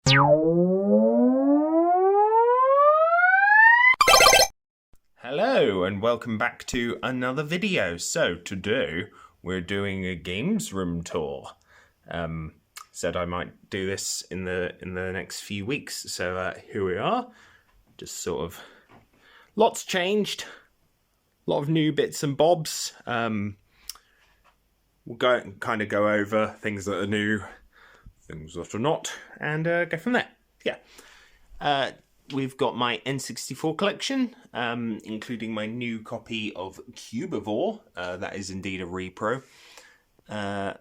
Hello and welcome back to another video. So today we're doing a games room tour. Said I might do this in the next few weeks, so here we are. Just sort of lots changed, a lot of new bits and bobs. We'll go over things that are new, things that are not, and go from there. Yeah. We've got my N64 collection, including my new copy of Cubivore. That is indeed a repro. Quite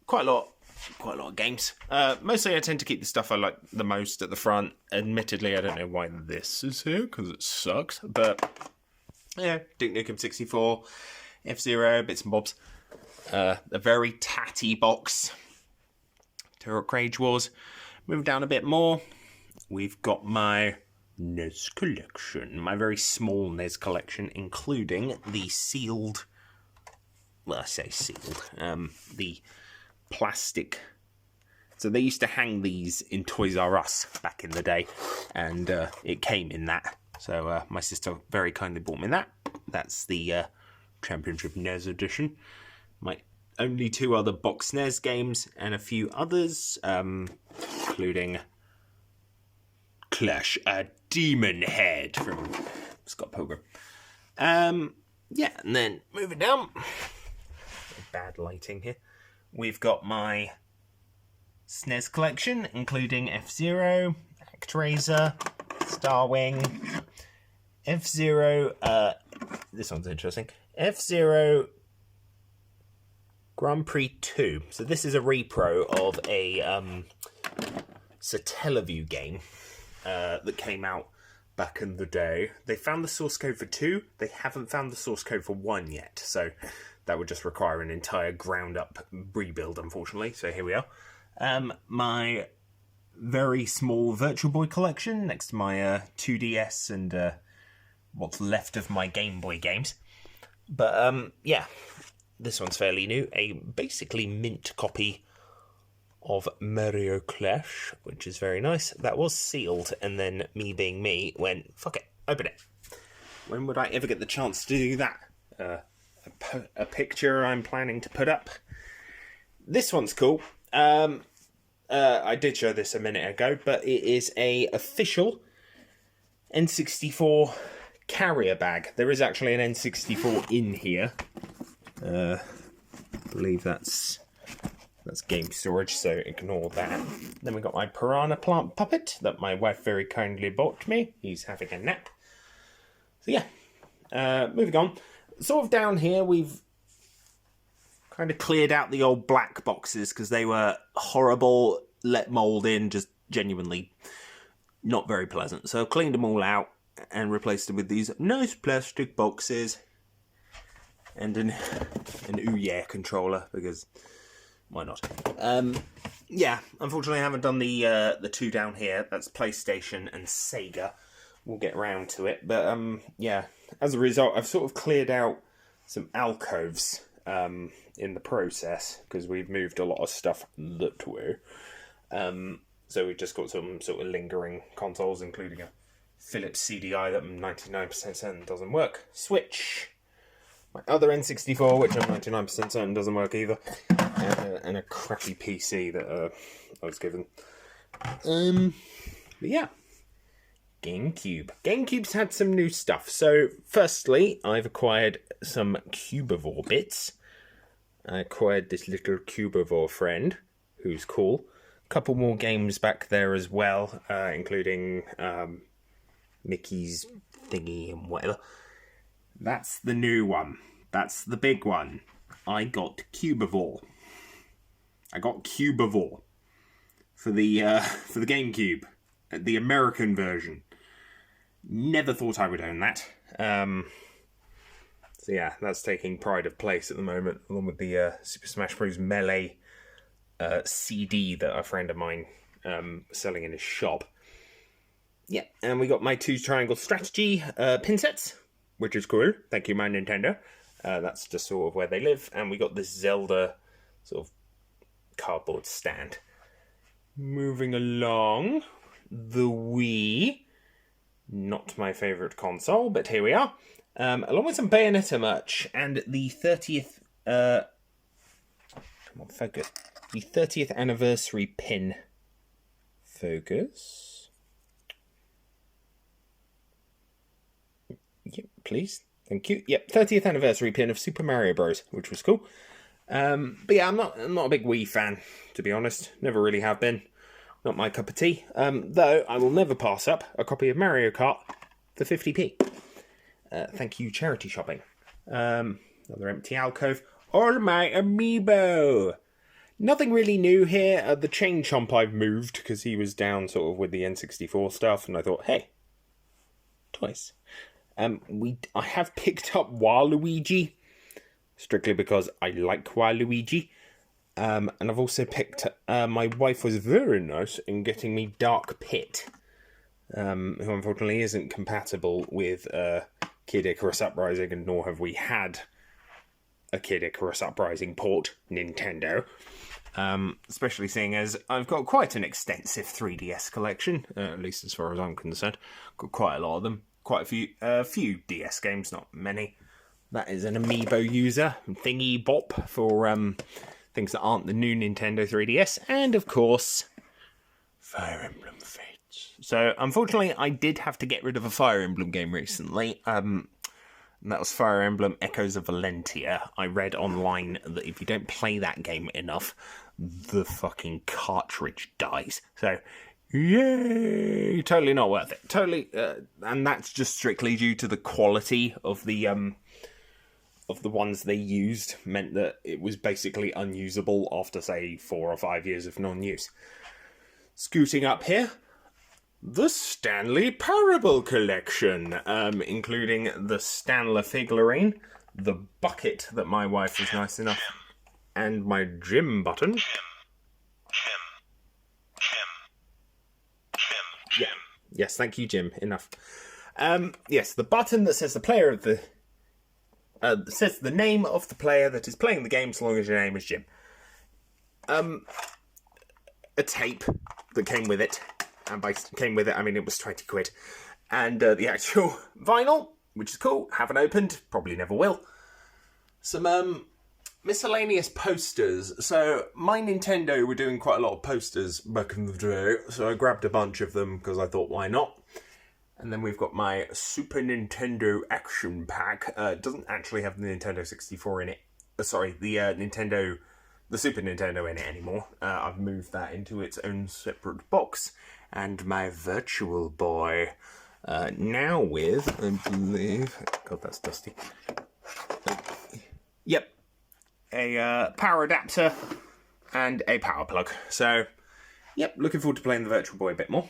a lot of games. Mostly I tend to keep the stuff I like the most at the front. Admittedly, I don't know why this is here, because it sucks. But, yeah, Duke Nukem 64, F-Zero, bits and bobs. A very tatty box. Turok Rage Wars. Move down a bit more. We've got my NES collection, my very small NES collection, including the sealed, well, I say sealed, the plastic. So they used to hang these in Toys R Us back in the day, and it came in that. So my sister very kindly bought me that. That's the Championship NES edition. My only two other box NES games and a few others, including Clash a Demon Head from Scott Pilgrim. Yeah, and then moving down. Bad lighting here. We've got my SNES collection, including F-Zero, ActRaiser, Starwing, F-Zero, this one's interesting, F-Zero Grand Prix 2. So this is a repro of a Satellaview game that came out back in the day. They found the source code for 2. They haven't found the source code for 1 yet. So that would just require an entire ground-up rebuild, unfortunately. So here we are. My very small Virtual Boy collection next to my 2DS and what's left of my Game Boy games. But, yeah, this one's fairly new. A basically mint copy of Mario Clash, which is very nice. That was sealed, and then me being me went, fuck it, open it. When would I ever get the chance to do that? A picture I'm planning to put up. This one's cool. I did show this a minute ago, but it is a official N64 carrier bag. There is actually an N64 in here. I believe that's game storage, so ignore that. Then we got my Piranha Plant puppet that my wife very kindly bought me. He's having a nap. So yeah, moving on. Sort of down here, we've kind of cleared out the old black boxes because they were horrible, let mold in, just genuinely not very pleasant. So I've cleaned them all out and replaced them with these nice plastic boxes and an Ouya controller, because why not? Yeah, unfortunately I haven't done the two down here. That's PlayStation and Sega. We'll get round to it. But, yeah, as a result, I've sort of cleared out some alcoves in the process, because we've moved a lot of stuff that way. So we've just got some sort of lingering consoles, including a Philips CDI that I'm 99% certain doesn't work. Switch. My other N64, which I'm 99% certain doesn't work either. And a crappy PC that I was given. But yeah. GameCube. GameCube's had some new stuff. So, firstly, I've acquired some Cubivore bits. I acquired this little Cubivore friend, who's cool. A couple more games back there as well, including Mickey's thingy and whatever. That's the new one. That's the big one. I got Cubivore. I got Cubivore for the GameCube, the American version. Never thought I would own that. So yeah, that's taking pride of place at the moment, along with the Super Smash Bros. Melee CD that a friend of mine selling in his shop. Yeah, and we got my 2 triangle strategy pin sets, which is cool. Thank you, my Nintendo. That's just sort of where they live. And we got this Zelda sort of cardboard stand. Moving along, the Wii. Not my favourite console, but here we are. Along with some Bayonetta merch and the 30th... come on, focus. The 30th anniversary pin. Focus. Yep, please. Thank you. Yep, 30th anniversary pin of Super Mario Bros., which was cool. But yeah, I'm not a big Wii fan, to be honest. Never really have been. Not my cup of tea. Though I will never pass up a copy of Mario Kart for 50p. Thank you, charity shopping. Another empty alcove. All my amiibo! Nothing really new here. The Chain Chomp I've moved because he was down sort of with the N64 stuff, and I thought, hey, toys. I have picked up Waluigi, strictly because I like Waluigi. And I've also picked... my wife was very nice in getting me Dark Pit, who unfortunately isn't compatible with Kid Icarus Uprising, and nor have we had a Kid Icarus Uprising port, Nintendo. Especially seeing as I've got quite an extensive 3DS collection, at least as far as I'm concerned. Got quite a lot of them. Quite a few DS games, not many. That is an amiibo user, thingy bop for things that aren't the new Nintendo 3DS. And of course, Fire Emblem Fates. So unfortunately, I did have to get rid of a Fire Emblem game recently. And that was Fire Emblem Echoes of Valentia. I read online that if you don't play that game enough, the fucking cartridge dies. So, yay! Totally not worth it. Totally, and that's just strictly due to the quality of the ones they used. Meant that it was basically unusable after, say, 4 or 5 years of non-use. Scooting up here, the Stanley Parable Collection, including the Stanler figurine, the bucket that my wife was nice enough, and my Jim button. Yeah. Yes, thank you, Jim. Enough. Yes, the button that says the player of the... says the name of the player that is playing the game, so long as your name is Jim. A tape that came with it. And by came with it, I mean it was 20 quid. And the actual vinyl, which is cool. Haven't opened. Probably never will. Some miscellaneous posters. So my Nintendo were doing quite a lot of posters back in the day. So I grabbed a bunch of them because I thought, why not? And then we've got my Super Nintendo Action Pack. It doesn't actually have the Nintendo 64 in it. The Super Nintendo in it anymore. I've moved that into its own separate box. And my Virtual Boy, now with, I believe... God, that's dusty. Yep. A power adapter and a power plug. So, yep, looking forward to playing the Virtual Boy a bit more.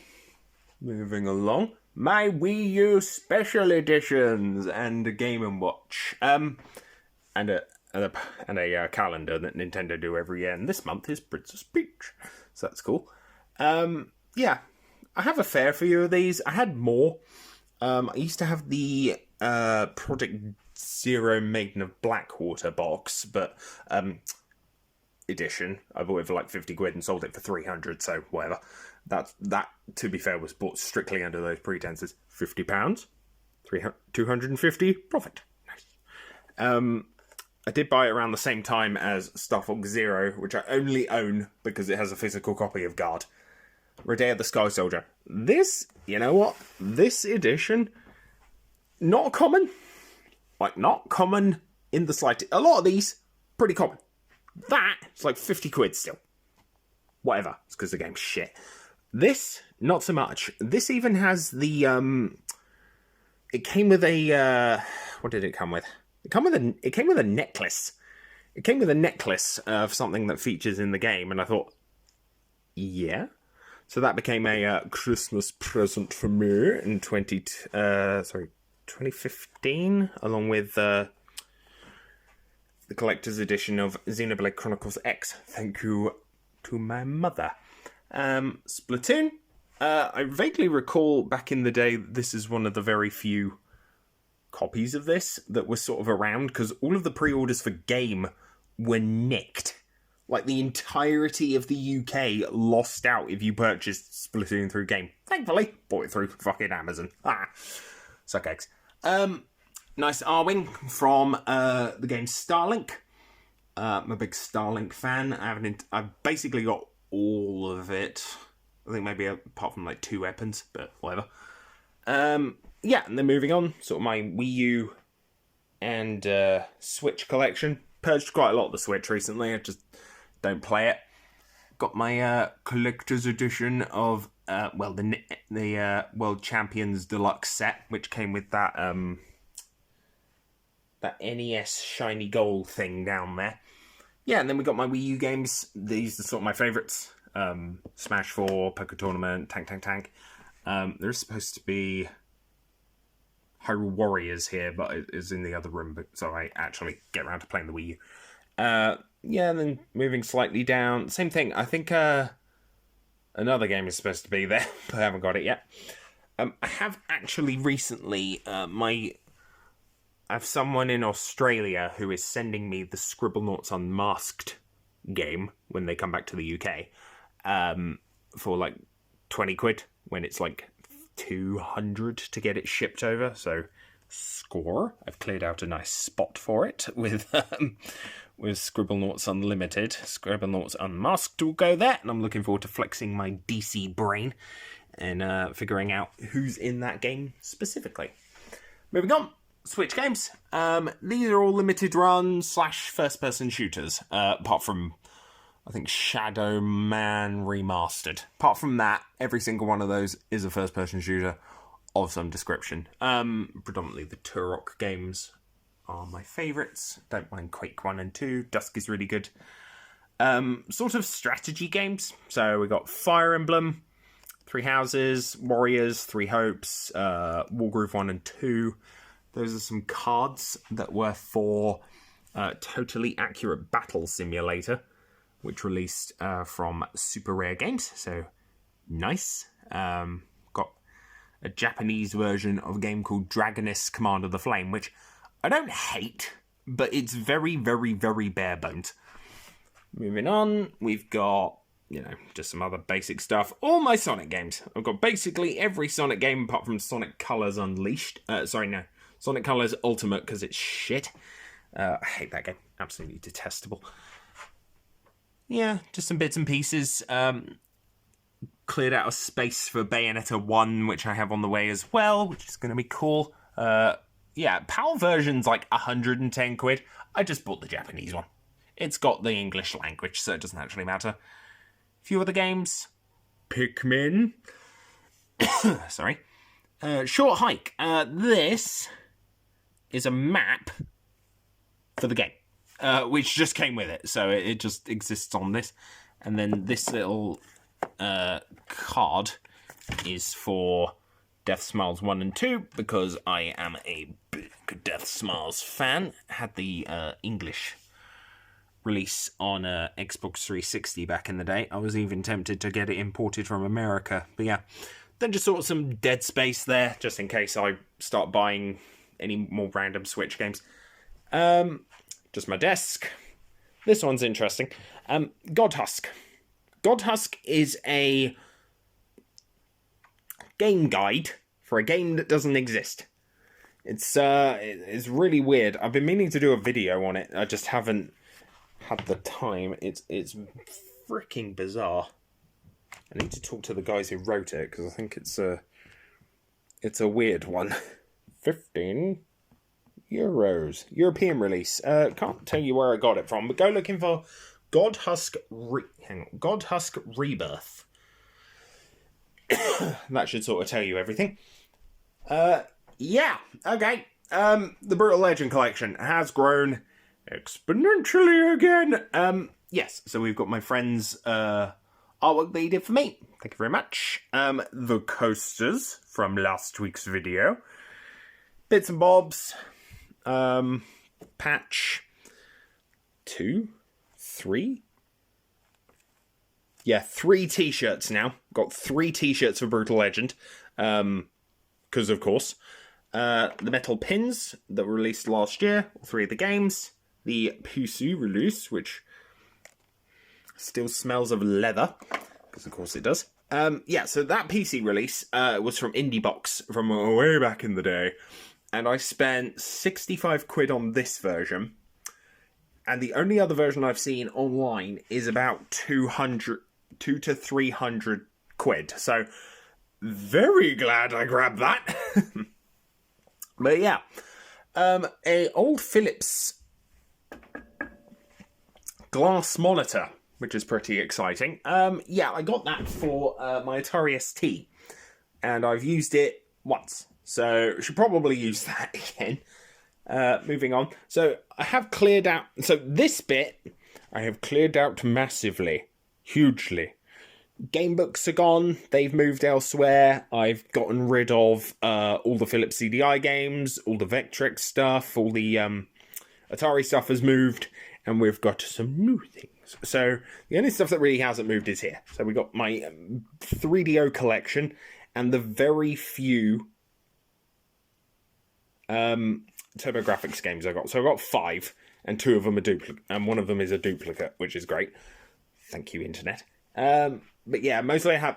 Moving along. My Wii U Special Editions and a Game & Watch. And a calendar that Nintendo do every year. And this month is Princess Peach. So that's cool. Yeah. I have a fair few of these. I had more. I used to have the Project Zero Maiden of Blackwater box, but edition. I bought it for like 50 quid and sold it for 300, so whatever. That, to be fair, was bought strictly under those pretenses. £50, 250, profit. Nice. I did buy it around the same time as Star Fox Zero, which I only own because it has a physical copy of Guard. Redea the Sky Soldier. This, you know what? This edition, not common. Like, not common in the slightest. A lot of these, pretty common. That, it's like 50 quid still. Whatever. It's because the game's shit. This, not so much. This even has the, it came with a, what did it come with? It came with a necklace. It came with a necklace of something that features in the game, and I thought, yeah. So that became a Christmas present for me in 2015, along with the collector's edition of Xenoblade Chronicles X. Thank you to my mother. Splatoon. I vaguely recall back in the day, this is one of the very few copies of this that was sort of around, because all of the pre-orders for Game were nicked. Like, the entirety of the UK lost out if you purchased Splatoon through game. Thankfully, bought it through fucking Amazon. Suck eggs. Nice R-Wing from the game Starlink. I'm a big Starlink fan. I've basically got all of it. I think maybe apart from like 2 weapons, but whatever. Yeah, and then moving on, sort of my Wii U and Switch collection. Purged quite a lot of the Switch recently. I just don't play it. Got my collector's edition of the World Champions Deluxe set, which came with that NES shiny gold thing down there. Yeah, and then we got my Wii U games. These are sort of my favourites. Smash 4, Poker Tournament, Tank. There's supposed to be Hyrule Warriors here, but it is in the other room, so I actually get around to playing the Wii U. Yeah, and then moving slightly down, same thing. I think another game is supposed to be there, but I haven't got it yet. I have actually recently, I have someone in Australia who is sending me the Scribblenauts Unmasked game when they come back to the UK, for like 20 quid, when it's like 200 to get it shipped over, so score. I've cleared out a nice spot for it with Scribblenauts Unlimited. Scribblenauts Unmasked will go there, and I'm looking forward to flexing my DC brain and figuring out who's in that game specifically. Moving on, Switch games. These are all limited run / first-person shooters, apart from, I think, Shadow Man Remastered. Apart from that, every single one of those is a first-person shooter of some description. Predominantly the Turok games are my favourites. Don't mind Quake 1 and 2. Dusk is really good. Sort of strategy games. So we got Fire Emblem, Three Houses, Warriors, Three Hopes, Wargroove 1 and 2. Those are some cards that were for Totally Accurate Battle Simulator, which released from Super Rare Games. So, nice. Got a Japanese version of a game called Dragoness Command of the Flame, which I don't hate, but it's very, very, very bare bones. Moving on, we've got, just some other basic stuff. All my Sonic games. I've got basically every Sonic game apart from Sonic Colors Unleashed. Sonic Colors Ultimate, because it's shit. I hate that game. Absolutely detestable. Yeah, just some bits and pieces. Cleared out a space for Bayonetta 1, which I have on the way as well, which is going to be cool. Yeah, PAL version's like 110 quid. I just bought the Japanese one. It's got the English language, so it doesn't actually matter. A few other games. Pikmin. Sorry. Short Hike. This is a map for the game, which just came with it. So it just exists on this. And then this little card is for Death Smiles 1 and 2, because I am a big Death Smiles fan. Had the English release on Xbox 360 back in the day. I was even tempted to get it imported from America. But yeah, then just sort of some Dead Space there, just in case I start buying any more random Switch games. Just my desk. This one's interesting. God Husk. God Husk is a game guide for a game that doesn't exist. It's really weird. I've been meaning to do a video on it. I just haven't had the time. It's freaking bizarre. I need to talk to the guys who wrote it, because I think it's a weird one. €15. European release. Can't tell you where I got it from, but go looking for God Husk Rebirth. That should sort of tell you everything. Yeah, okay. The Brutal Legend collection has grown exponentially again. Yes, so we've got my friend's artwork that he did for me. Thank you very much. The coasters from last week's video. Bits and bobs. Patch 2, 3. Yeah, 3 t-shirts now. Got 3 t-shirts for Brutal Legend. Because, of course. The metal pins that were released last year. All 3 of the games. The PC release, which Still smells of leather, because of course it does. Yeah, so that PC release was from IndieBox from way back in the day, and I spent 65 quid on this version, and the only other version I've seen online is about 200 to 300 quid, so very glad I grabbed that. But yeah, a old Philips glass monitor, which is pretty exciting. Yeah, I got that for my Atari ST, and I've used it once, so should probably use that again. Moving on. So I have cleared out... So this bit, I have cleared out massively. Hugely. Game books are gone. They've moved elsewhere. I've gotten rid of all the Philips CDI games, all the Vectrex stuff, all the Atari stuff has moved, and we've got some new things. So the only stuff that really hasn't moved is here. So we got my 3DO collection and the very few TurboGrafx games I got. So I got 5, and 2 of them are duplicate, and 1 of them is a duplicate, which is great. Thank you, Internet. But yeah, mostly I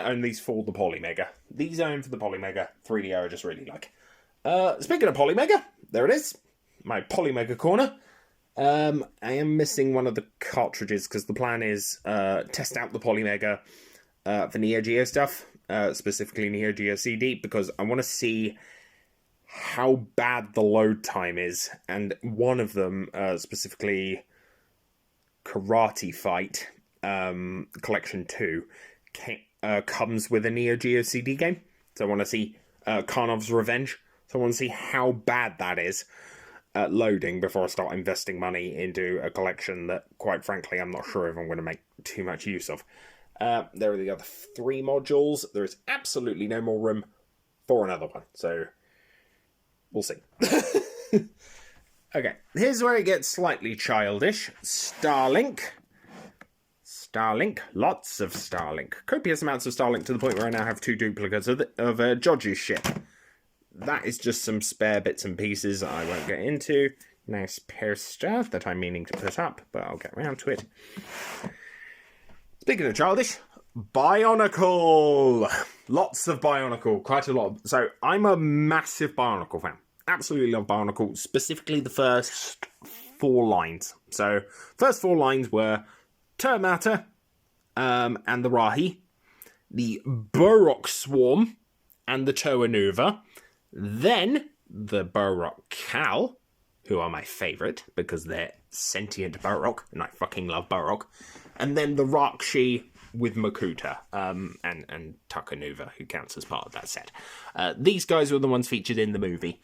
own these for the Polymega. These I own for the Polymega. 3DO I just really like. Speaking of Polymega, there it is. My Polymega corner. I am missing one of the cartridges because the plan is test out the Polymega for Neo Geo stuff, specifically Neo Geo CD, because I want to see how bad the load time is. And one of them, specifically Karate Fight Collection 2, comes with a Neo Geo CD game. So I want to see Karnov's Revenge. So I want to see how bad that is at loading before I start investing money into a collection that, quite frankly, I'm not sure if I'm going to make too much use of. There are the other 3 modules. There is absolutely no more room for another one. So we'll see. Okay, here's where it gets slightly childish. Starlink, lots of Starlink. Copious amounts of Starlink to the point where I now have 2 duplicates of Joju's ship. That is just some spare bits and pieces that I won't get into. Nice poster that I'm meaning to put up, but I'll get around to it. Speaking of childish, Bionicle! Lots of Bionicle, quite a lot. So I'm a massive Bionicle fan. Absolutely love Bionicle, specifically the first 4 lines. So first 4 lines were Termata, and the Rahi, the Burrock Swarm, and the Toanuva. Then the Burrock Cal, who are my favourite because they're sentient Burrock, and I fucking love Burrock. And then the Rakshi with Makuta, and Takanuva, who counts as part of that set. These guys were the ones featured in the movie.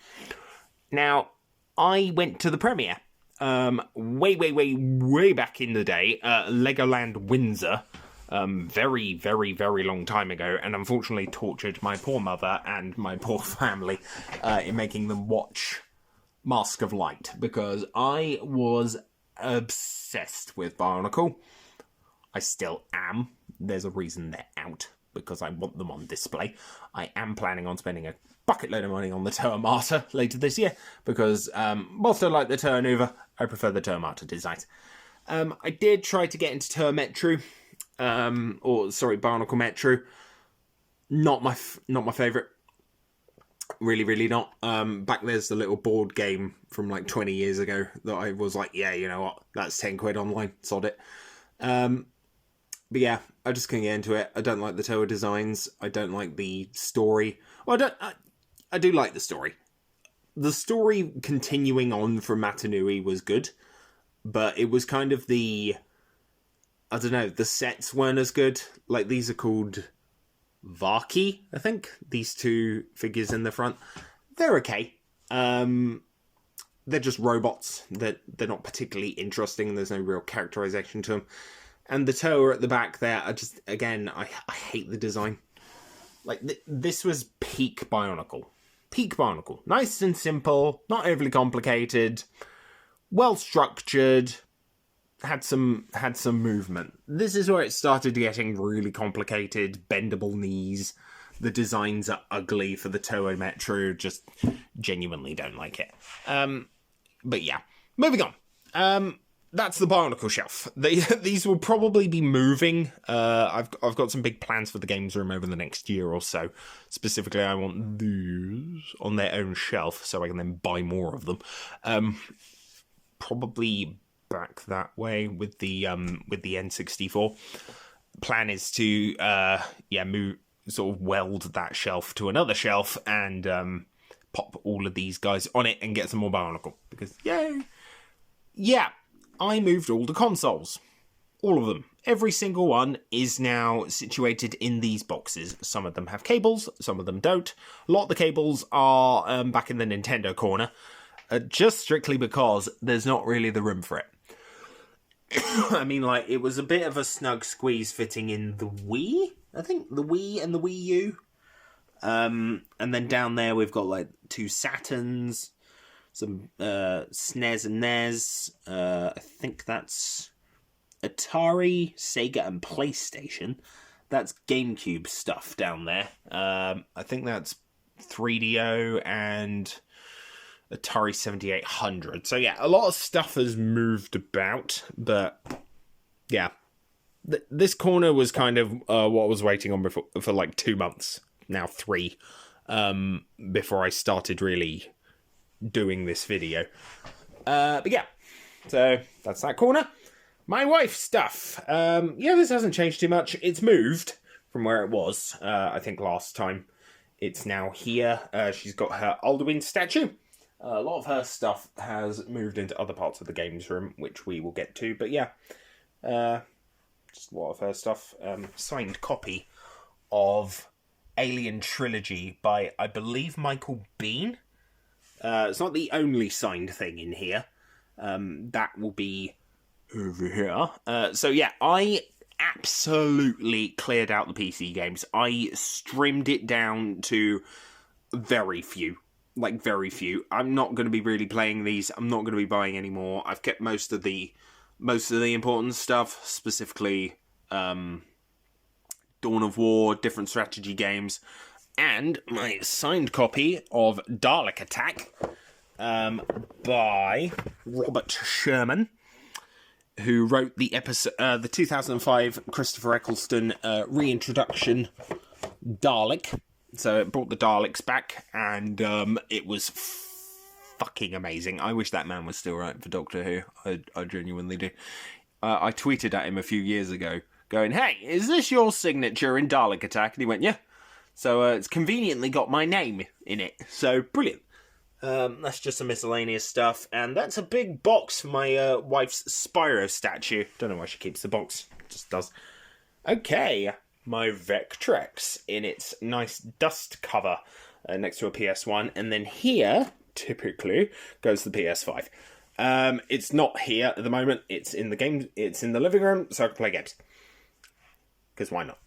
Now, I went to the premiere way back in the day, Legoland Windsor, very, very, very long time ago, and unfortunately tortured my poor mother and my poor family in making them watch Mask of Light, because I was obsessed with Bionicle. I still am. There's a reason they're out, because I want them on display. I am planning on spending a bucket load of money on the Toamata later this year, because whilst I like the Toanuva, I prefer the Toamata designs. I did try to get into Bionicle Metru. Not my favourite. Really not. Back there's the little board game from like 20 years ago that I was like, yeah, you know what, that's 10 quid online, sod it. But yeah, I just couldn't get into it. I don't like the Toa designs. I don't like the story. Well, I do like the story. The story continuing on from Matanui was good, but it was kind of the sets weren't as good. Like, these are called Vaki, I think. These 2 figures in the front. They're okay. They're just robots. They're not particularly interesting. There's no real characterization to them. And the Toa at the back there, I hate the design. Like, this was peak Bionicle. Peak Bionicle. Nice and simple, not overly complicated, well structured, had some movement. This is where it started getting really complicated, bendable knees. The designs are ugly for the Toa Metro, just genuinely don't like it. But yeah, moving on. that's the Bionicle shelf. These will probably be moving. I've got some big plans for the games room over the next year or so. Specifically, I want these on their own shelf so I can then buy more of them. Probably back that way with the N64. Plan is to move, sort of weld that shelf to another shelf and pop all of these guys on it and get some more Bionicle, because yay. Yeah, I moved all the consoles. All of them. Every single one is now situated in these boxes. Some of them have cables, some of them don't. A lot of the cables are back in the Nintendo corner, just strictly because there's not really the room for it. I mean, like, it was a bit of a snug squeeze fitting in the Wii, I think. The Wii and the Wii U. And then down there we've got, like, 2 Saturns, some SNES and NES. I think that's Atari, Sega, and PlayStation. That's GameCube stuff down there. I think that's 3DO and Atari 7800. So yeah, a lot of stuff has moved about, but yeah. This corner was kind of what I was waiting on for like 2 months, now 3, before I started really doing this video. But yeah, so that's that corner. My wife's stuff. This hasn't changed too much. It's moved from where it was, I think, last time. It's now here. She's got her Alduin statue. A lot of her stuff has moved into other parts of the games room, which we will get to. But yeah, just a lot of her stuff. Signed copy of Alien Trilogy by, I believe, Michael Bean. It's not the only signed thing in here. That will be over here. So yeah, I absolutely cleared out the PC games. I streamed it down to very few. Like, very few. I'm not going to be really playing these. I'm not going to be buying any more. I've kept most of the important stuff, specifically Dawn of War, different strategy games, and my signed copy of Dalek Attack by Robert Sherman, who wrote the episode, the 2005 Christopher Eccleston reintroduction Dalek. So it brought the Daleks back, and it was fucking amazing. I wish that man was still writing for Doctor Who. I genuinely do. I tweeted at him a few years ago, going, "Hey, is this your signature in Dalek Attack?" And he went, "Yeah." So it's conveniently got my name in it. So brilliant. That's just some miscellaneous stuff, and that's a big box for my wife's Spyro statue. Don't know why she keeps the box. Just does. Okay. My Vectrex in its nice dust cover next to a PS1, and then here, typically, goes the PS5. It's not here at the moment. It's in the game. It's in the living room, so I can play games. Because why not?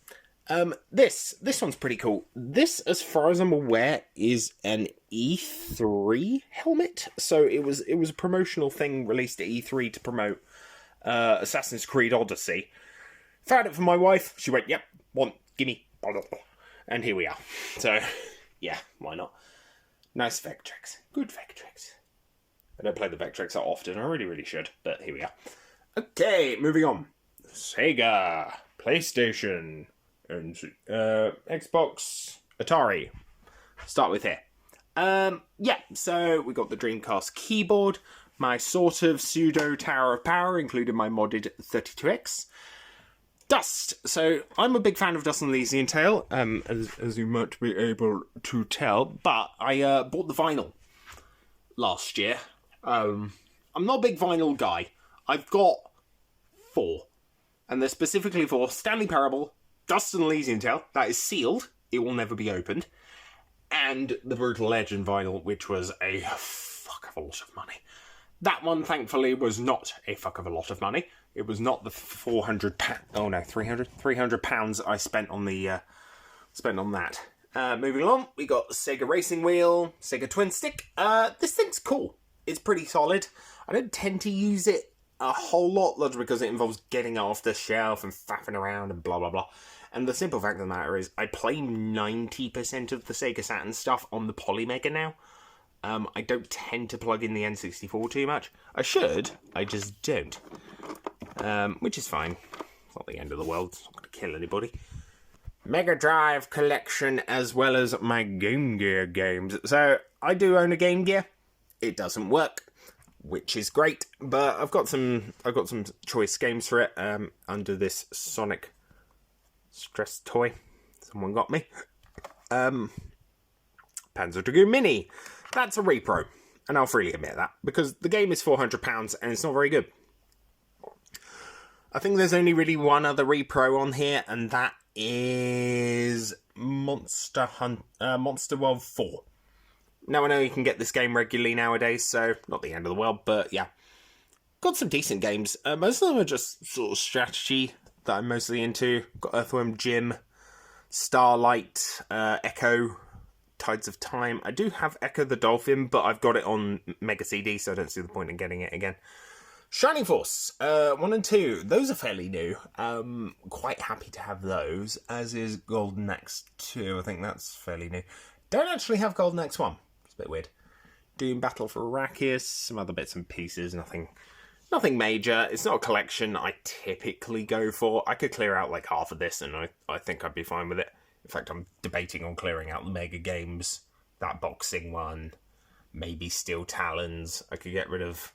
This one's pretty cool. This, as far as I'm aware, is an E3 helmet. So it was a promotional thing released at E3 to promote Assassin's Creed Odyssey. Found it for my wife. She went, "Yep, gimme." And here we are. So, yeah, why not? Nice Vectrex. Good Vectrex. I don't play the Vectrex that often. I really, really should. But here we are. Okay, moving on. Sega, PlayStation, and Xbox, Atari. Start with here. So we got the Dreamcast keyboard, my sort of pseudo Tower of Power, including my modded 32X. Dust. So I'm a big fan of Dust and Elysian Tale, as you might be able to tell, but I bought the vinyl last year. I'm not a big vinyl guy. I've got 4, and they're specifically for Stanley Parable, Dust and Elysian Tale, that is sealed, it will never be opened, and the Brutal Legend vinyl, which was a fuck of a lot of money. That one, thankfully, was not a fuck of a lot of money. It was not the £300 I spent on that. Moving along, we got Sega Racing Wheel, Sega Twin Stick. This thing's cool. It's pretty solid. I don't tend to use it a whole lot, largely because it involves getting it off the shelf and faffing around and blah, blah, blah. And the simple fact of the matter is, I play 90% of the Sega Saturn stuff on the Polymega now. I don't tend to plug in the N64 too much. I should, I just don't. Which is fine. It's not the end of the world. It's not going to kill anybody. Mega Drive collection as well as my Game Gear games. So, I do own a Game Gear. It doesn't work, which is great, but I've got some choice games for it under this Sonic stress toy someone got me. Panzer Dragoon Mini. That's a repro, and I'll freely admit that, because the game is £400 and it's not very good. I think there's only really one other repro on here, and that is Monster World 4. Now, I know you can get this game regularly nowadays, so not the end of the world, but yeah. Got some decent games. Most of them are just sort of strategy that I'm mostly into. Got Earthworm Jim, Starlight, Echo, Tides of Time. I do have Echo the Dolphin, but I've got it on Mega CD, so I don't see the point in getting it again. Shining Force 1 and 2. Those are fairly new. Quite happy to have those, as is Golden Axe 2. I think that's fairly new. Don't actually have Golden Axe 1. It's a bit weird. Doom Battle for Arrakis, some other bits and pieces, nothing major. It's not a collection I typically go for. I could clear out like half of this and I think I'd be fine with it. In fact, I'm debating on clearing out the Mega Games, that boxing one, maybe Steel Talons. I could get rid of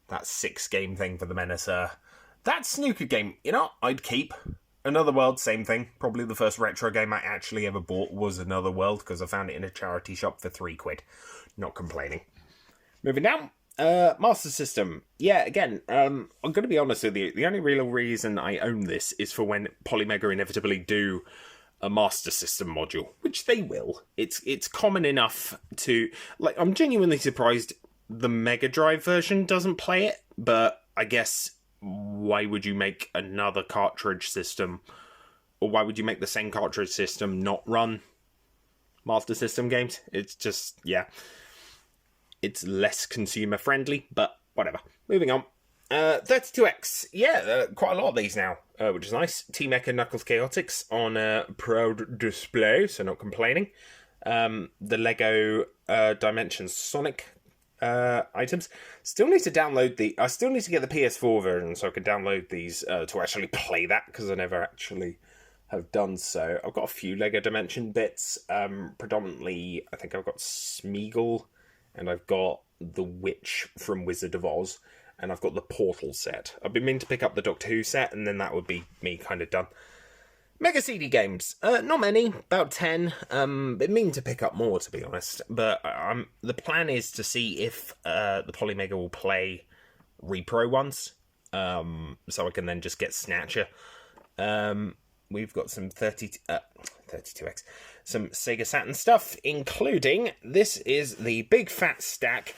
that 6-game thing for the Menacer. That snooker game, I'd keep. Another World, same thing. Probably the first retro game I actually ever bought was Another World, because I found it in a charity shop for £3. Not complaining. Moving down. Master System. Yeah, again, I'm going to be honest with you. The only real reason I own this is for when Polymega inevitably do a Master System module, which they will. It's common enough to... I'm genuinely surprised the Mega Drive version doesn't play it, but I guess why would you make another cartridge system, or why would you make the same cartridge system not run Master System games? It's just, yeah. It's less consumer friendly, but whatever. Moving on. 32X. Yeah, quite a lot of these now, which is nice. Team Echo Knuckles Chaotix on proud display, so not complaining. The Lego Dimensions Sonic items. Still need to download I still need to get the PS4 version so I can download these to actually play that, because I never actually have done so. I've got a few Lego Dimension bits. Predominantly, I think I've got Smeagol, and I've got the Witch from Wizard of Oz, and I've got the Portal set. I've been meaning to pick up the Doctor Who set, and then that would be me kind of done. Mega CD games. Not many, about 10. Been meaning to pick up more, to be honest. But the plan is to see if the Polymega will play repro ones, so I can then just get Snatcher. We've got some 32X, some Sega Saturn stuff, including this is the big fat stack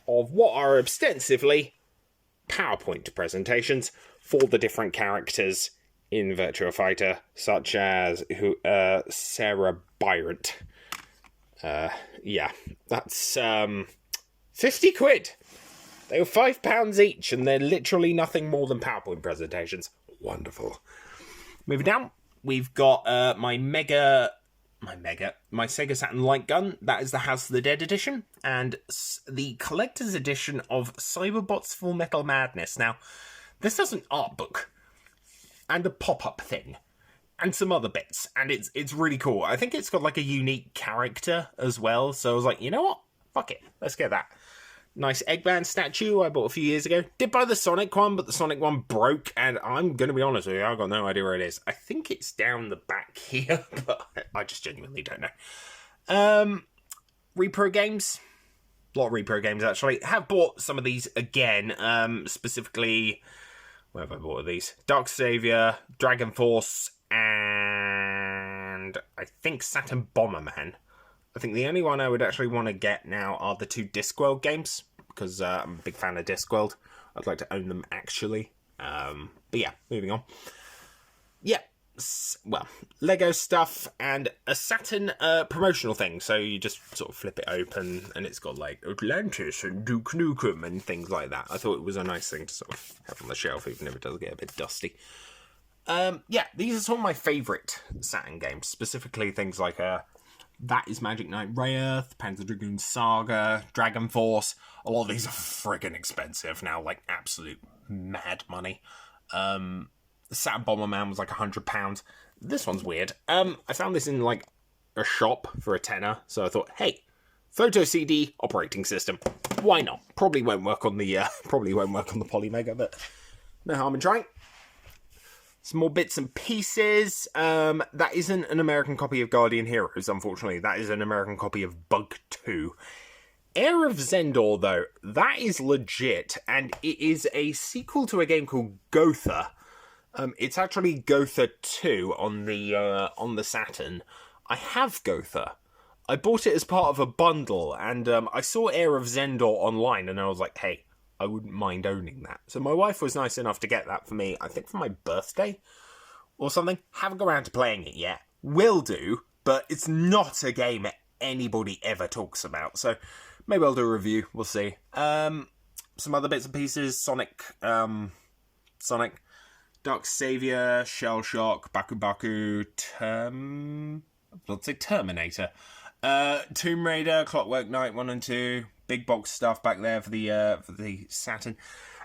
of what are ostensibly PowerPoint presentations for the different characters in Virtua Fighter, such as Sarah Byrant. Yeah, that's £50. They were £5 each, and they're literally nothing more than PowerPoint presentations. Wonderful. Moving down, we've got my Sega Saturn light gun. That is the House of the Dead edition, and the collector's edition of Cyberbots Full Metal Madness. Now, this has an art book and a pop-up thing, and some other bits, and it's really cool. I think it's got like a unique character as well, so I was like, you know what? Fuck it, let's get that. Nice Eggman statue I bought a few years ago. Did buy the Sonic one, but the Sonic one broke, and I'm going to be honest with you, I've got no idea where it is. I think it's down the back here, but I just genuinely don't know. Repro games. A lot of repro games, actually. Have bought some of these again, specifically... Where have I bought these? Dark Savior, Dragon Force, and I think Saturn Bomberman. I think the only one I would actually want to get now are the 2 Discworld games, because I'm a big fan of Discworld. I'd like to own them, actually. But yeah, moving on. Yeah, well, Lego stuff and a Saturn promotional thing. So you just sort of flip it open and it's got like Atlantis and Duke Nukem and things like that. I thought it was a nice thing to sort of have on the shelf, even if it does get a bit dusty. Yeah, these are some of my favourite Saturn games, specifically things like That is Magic Knight Rayearth, Panzer Dragoon Saga, Dragon Force. A lot of these are friggin' expensive now, like absolute mad money. The Saturn Bomberman was like £100. This one's weird. I found this in like a shop for a tenner, so I thought, hey, photo CD operating system. Why not? Probably won't work on the Polymega, but no harm in trying. Some more bits and pieces. That isn't an American copy of Guardian Heroes, unfortunately. That is an American copy of Bug 2. Heir of Zendor, though, that is legit, and it is a sequel to a game called Gotha. It's actually Gotha 2 on the Saturn. I have Gotha. I bought it as part of a bundle, and I saw Heir of Zendor online, and I was like, hey, I wouldn't mind owning that. So my wife was nice enough to get that for me, I think for my birthday or something. Haven't got around to playing it yet. Will do, but it's not a game anybody ever talks about. So maybe I'll do a review. We'll see. Some other bits and pieces. Sonic, Dark Savior, Shell Shock, Baku Baku, let's say Terminator. Tomb Raider, Clockwork Knight 1 and 2, big box stuff back there for the Saturn.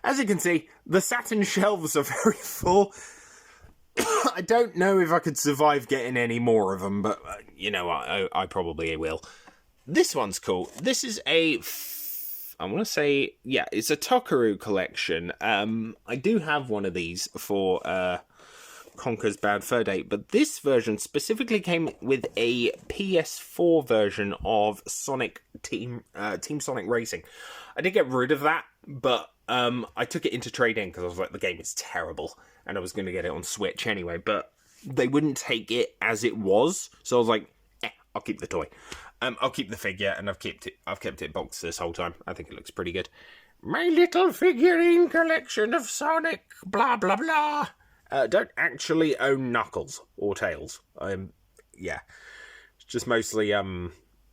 As you can see, the Saturn shelves are very full. I don't know if I could survive getting any more of them, but you know what, I probably will. This one's cool. This is I want to say, yeah, it's a Tokaru collection. I do have one of these for Conker's Bad Fur Day, but this version specifically came with a PS4 version of Sonic Team Sonic Racing. I did get rid of that, but I took it into trade-in because I was like, the game is terrible, and I was going to get it on Switch anyway, but they wouldn't take it as it was, so I was like, I'll keep the toy. I'll keep the figure, and I've kept it boxed this whole time. I think it looks pretty good. My little figurine collection of Sonic, blah blah blah. Don't actually own Knuckles or Tails. Yeah, it's just mostly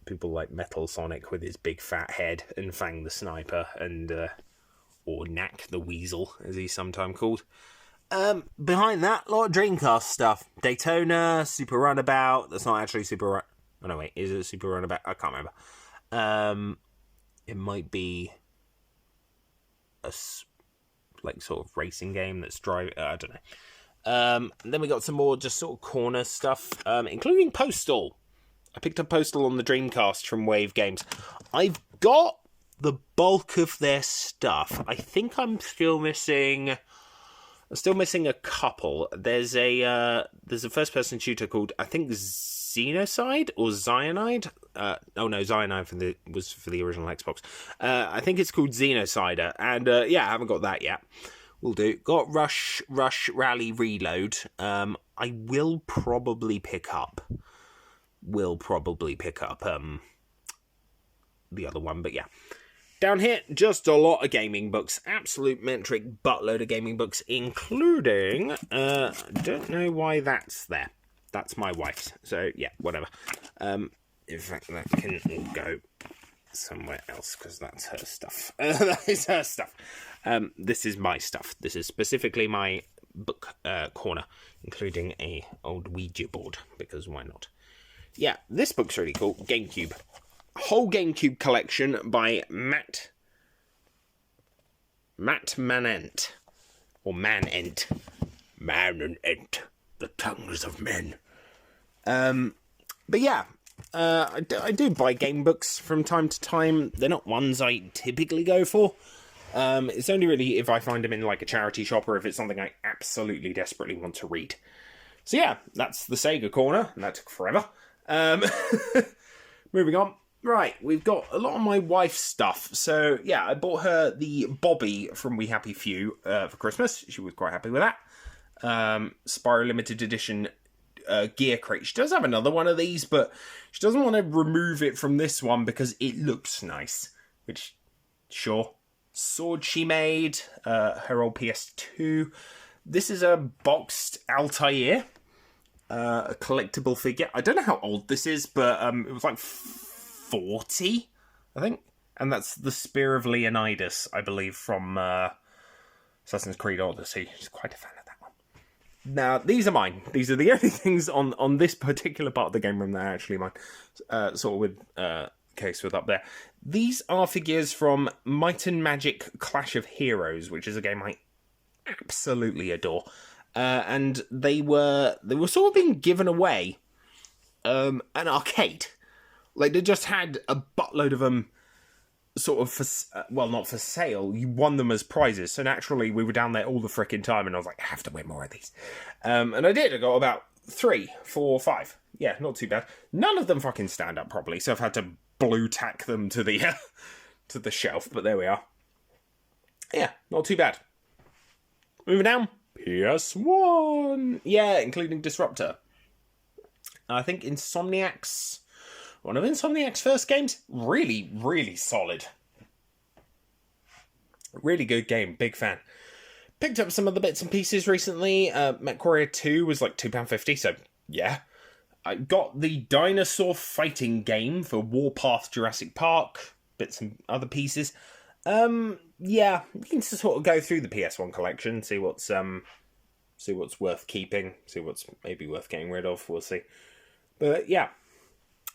people like Metal Sonic with his big fat head, and Fang the Sniper, and or Knack the Weasel, as he's sometimes called. Behind that, a lot of Dreamcast stuff. Daytona, Super Runabout. That's not actually Super. Oh no, wait, is it Super Runabout? I can't remember. It might be a like sort of racing game that's driving. I don't know. Then we got some more just sort of corner stuff, including Postal. I picked up Postal on the Dreamcast from Wave Games. I've got the bulk of their stuff. I think I'm still missing a couple. There's a first-person shooter called, I think, Xenocide or Cyanide. Cyanide was for the original Xbox. I think it's called Xenocider, and yeah, I haven't got that yet. Will do. Got Rush Rally Reload. I will probably pick up. The other one, but yeah. Down here, just a lot of gaming books. Absolute metric buttload of gaming books, including... I don't know why that's there. That's my wife's. So, yeah, whatever. In fact, that can all go somewhere else, because that's her stuff. That is her stuff. This is my stuff. This is specifically my book corner, including a old Ouija board, because why not? Yeah, this book's really cool. GameCube. Whole GameCube collection by Matt Manent. Or Manent. Man and Ent. The tongues of men. But yeah, I do buy game books from time to time. They're not ones I typically go for. It's only really if I find them in like a charity shop or if it's something I absolutely desperately want to read. So yeah, that's the Sega corner. And that took forever. Moving on. Right, we've got a lot of my wife's stuff. So yeah, I bought her the Bobby from We Happy Few for Christmas. She was quite happy with that. Spyro Limited Edition gear crate. She does have another one of these, but she doesn't want to remove it from this one because it looks nice. Which, sure. Sword she made, her old PS2. This is a boxed Altair, a collectible figure. I don't know how old this is, but it was like 40, I think. And that's the Spear of Leonidas, I believe, from Assassin's Creed Odyssey. She's quite a fan of that one. Now, these are mine. These are the only things on this particular part of the game room that are actually mine. Sort of with case with up there. These are figures from Might and Magic Clash of Heroes, which is a game I absolutely adore. And they were sort of being given away an arcade. Like, they just had a buttload of them sort of, not for sale. You won them as prizes. So naturally, we were down there all the frickin' time, and I was like, I have to win more of these. And I did. I got about 3, 4, 5. Yeah, not too bad. None of them fucking stand up properly, so I've had to blue tack them to the to the shelf, but there we are. Yeah, not too bad. Moving down. PS1. Yeah, including Disruptor. I think Insomniac's... one of Insomniac's first games. Really, really solid. Really good game. Big fan. Picked up some other bits and pieces recently. MechWarrior 2 was like £2.50, so yeah. I got the dinosaur fighting game for Warpath Jurassic Park. Bits and other pieces. Yeah, you can sort of go through the PS1 collection, see what's worth keeping, see what's maybe worth getting rid of. We'll see. But yeah.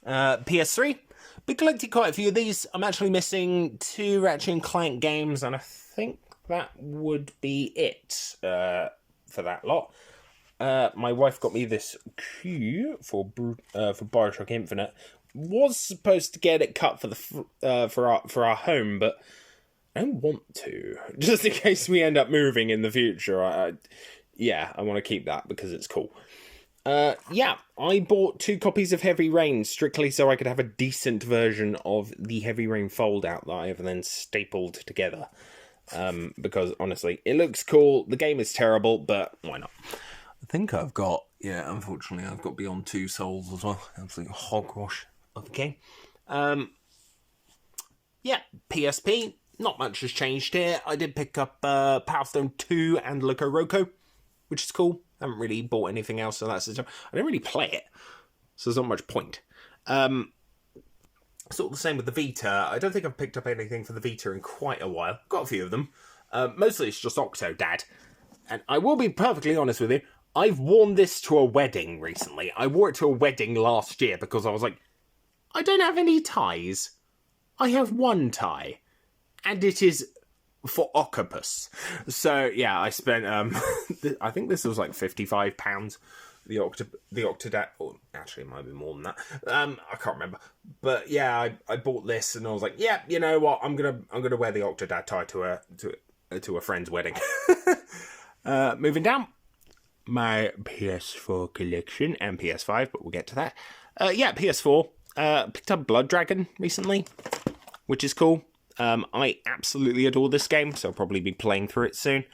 PS3. Been collecting quite a few of these. I'm actually missing 2 Ratchet & Clank games, and I think that would be it for that lot. My wife got me this key for Bioshock Infinite. Was supposed to get it cut for the for our home, but I don't want to. Just in case we end up moving in the future. I want to keep that because it's cool. Yeah, I bought 2 copies of Heavy Rain strictly so I could have a decent version of the Heavy Rain fold-out that I have then stapled together. Because, honestly, it looks cool. The game is terrible, but why not? I think I've got... yeah, unfortunately, I've got Beyond 2 Souls as well. Absolute hogwash of the game. Yeah, PSP. Not much has changed here. I did pick up Power Stone 2 and Loco Roco, which is cool. I haven't really bought anything else, so that's... I don't really play it, so there's not much point. Sort of the same with the Vita. I don't think I've picked up anything for the Vita in quite a while. Got a few of them. Mostly it's just Octodad. And I will be perfectly honest with you, I've worn this to a wedding recently. I wore it to a wedding last year because I was like, I don't have any ties. I have one tie. And it is for Octopus. So, yeah, I spent, I think this was like £55. The Octodad, or actually it might be more than that. I can't remember. But yeah, I bought this and I was like, yeah, you know what? I'm gonna wear the Octodad tie to a friend's wedding. Moving down, my PS4 collection and PS5, but we'll get to that. Yeah, PS4. Picked up Blood Dragon recently, which is cool. I absolutely adore this game, so I'll probably be playing through it soon.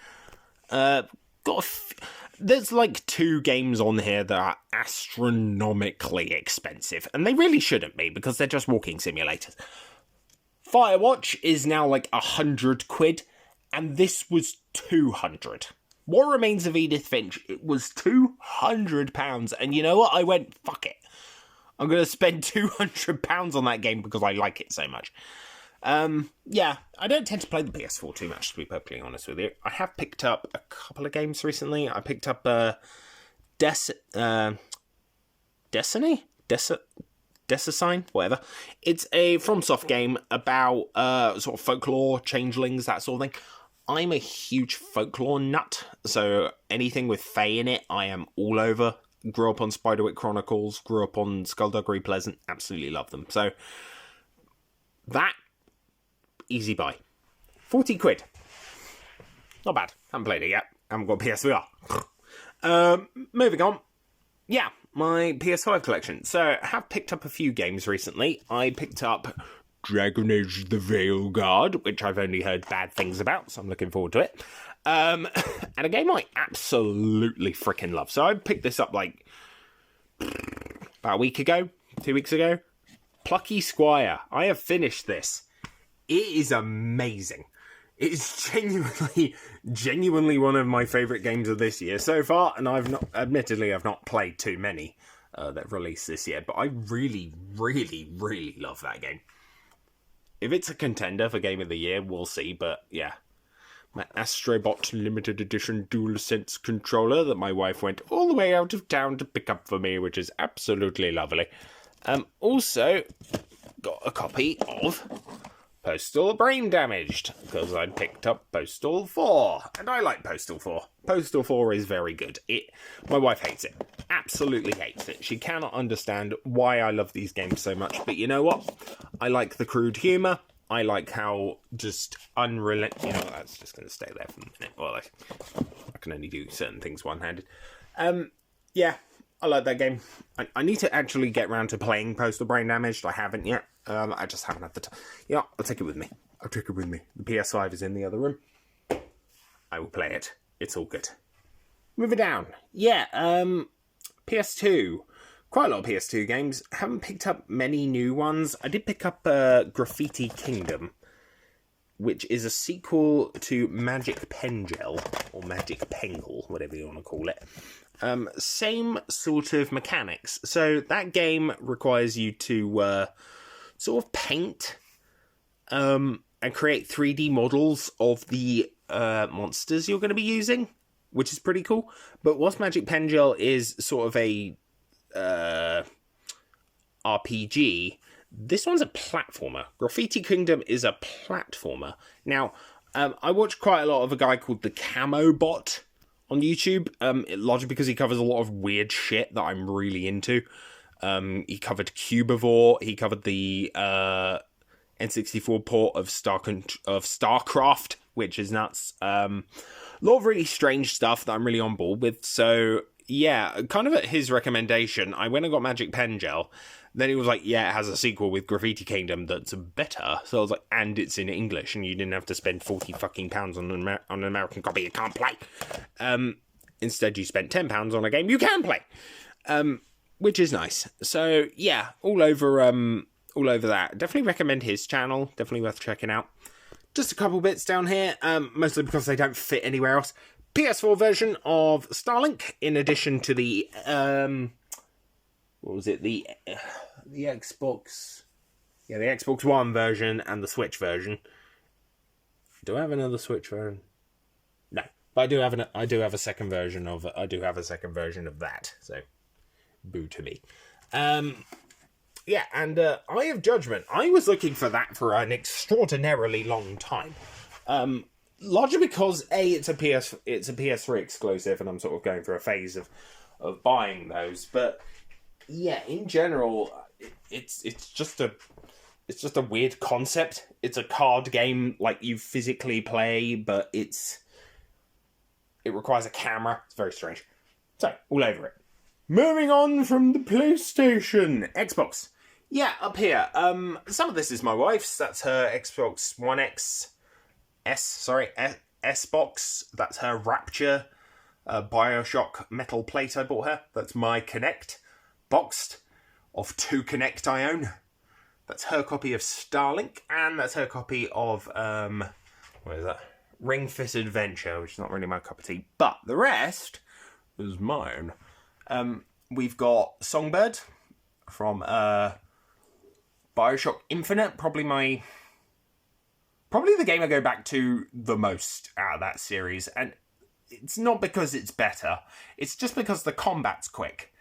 There's like 2 games on here that are astronomically expensive, and they really shouldn't be because they're just walking simulators. Firewatch is now like £100, and this was £200. What Remains of Edith Finch, it was £200, and you know what? I went, fuck it. I'm going to spend £200 on that game because I like it so much. Yeah, I don't tend to play the PS4 too much, to be perfectly honest with you. I have picked up a couple of games recently. I picked up Destiny? Design? Whatever. It's a FromSoft game about sort of folklore, changelings, that sort of thing. I'm a huge folklore nut, so anything with Fae in it, I am all over. Grew up on Spiderwick Chronicles, grew up on Skullduggery Pleasant, absolutely love them. So, that... easy buy. £40. Not bad. Haven't played it yet. Haven't got PSVR. Moving on. Yeah, my PS5 collection. So, I have picked up a few games recently. I picked up Dragon Age The Veilguard, which I've only heard bad things about, so I'm looking forward to it. And a game I absolutely freaking love. So, I picked this up like about a week ago, 2 weeks ago. Plucky Squire. I have finished this. It is amazing. It is genuinely one of my favourite games of this year so far, and I've not played too many that released this year, but I really, really, really love that game. If it's a contender for Game of the Year, we'll see, but yeah. My Astrobot limited edition DualSense controller that my wife went all the way out of town to pick up for me, which is absolutely lovely. Also, got a copy of Postal Brain Damaged, because I picked up Postal 4, and I like Postal 4. Postal 4 is very good. My wife hates it. Absolutely hates it. She cannot understand why I love these games so much, but you know what? I like the crude humour. I like how just unrelenting... You know, that's just going to stay there for a minute. Well, I can only do certain things one-handed. Yeah, I like that game. I need to actually get around to playing Postal Brain Damaged. I haven't yet. I just haven't had the time. Yeah, I'll take it with me. The PS5 is in the other room. I will play it. It's all good. Moving down. Yeah, PS2. Quite a lot of PS2 games. Haven't picked up many new ones. I did pick up Graffiti Kingdom, which is a sequel to Magic Pengel, or Magic Pengle, whatever you want to call it. Same sort of mechanics. So that game requires you to sort of paint and create 3D models of the monsters you're going to be using, which is pretty cool. But what's Magic Pengel is sort of a RPG. This one's a platformer. Graffiti Kingdom is a platformer. Now, I watch quite a lot of a guy called the Camo Bot on YouTube, largely because he covers a lot of weird shit that I'm really into. He covered Cubivore. He covered the N64 port of StarCraft, which is nuts. A lot of really strange stuff that I'm really on board with. So yeah, kind of at his recommendation, I went and got Magic Pengel. Then he was like, yeah, it has a sequel with Graffiti Kingdom that's better. So I was like, and it's in English, and you didn't have to spend 40 fucking pounds on an American copy you can't play. Instead, you spent £10 on a game you can play. Which is nice. So yeah, all over that. Definitely recommend his channel. Definitely worth checking out. Just a couple bits down here, mostly because they don't fit anywhere else. PS4 version of Starlink, in addition to the what was it? The Xbox, the Xbox One version and the Switch version. Do I have another Switch version? No, but I do have a second version of that. So, boo to me. Yeah, and Eye of Judgment. I was looking for that for an extraordinarily long time. Largely because it's a PS3 exclusive, and I'm sort of going through a phase of buying those. But yeah, in general, it's just a weird concept. It's a card game like you physically play, but it requires a camera. It's very strange. So, all over it. Moving on from the PlayStation, Xbox. Yeah, up here. Some of this is my wife's. That's her Xbox One S-Box. That's her Rapture Bioshock metal plate I bought her. That's my Kinect, boxed, of 2 Kinect I own. That's her copy of Starlink, and that's her copy of, what is that? Ring Fit Adventure, which is not really my cup of tea. But the rest is mine. We've got Songbird from Bioshock Infinite, probably the game I go back to the most out of that series, and it's not because it's better, it's just because the combat's quick,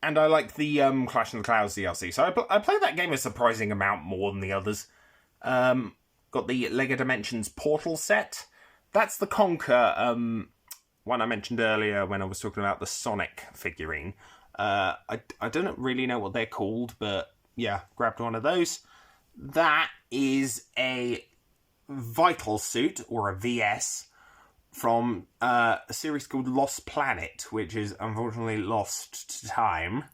and I like the Clash in the Clouds DLC, so I played that game a surprising amount more than the others. Got the LEGO Dimensions Portal set. That's the Conker one I mentioned earlier when I was talking about the Sonic figurine. I don't really know what they're called, but yeah, grabbed one of those. That is a Vital Suit, or a VS, from a series called Lost Planet, which is unfortunately lost to time.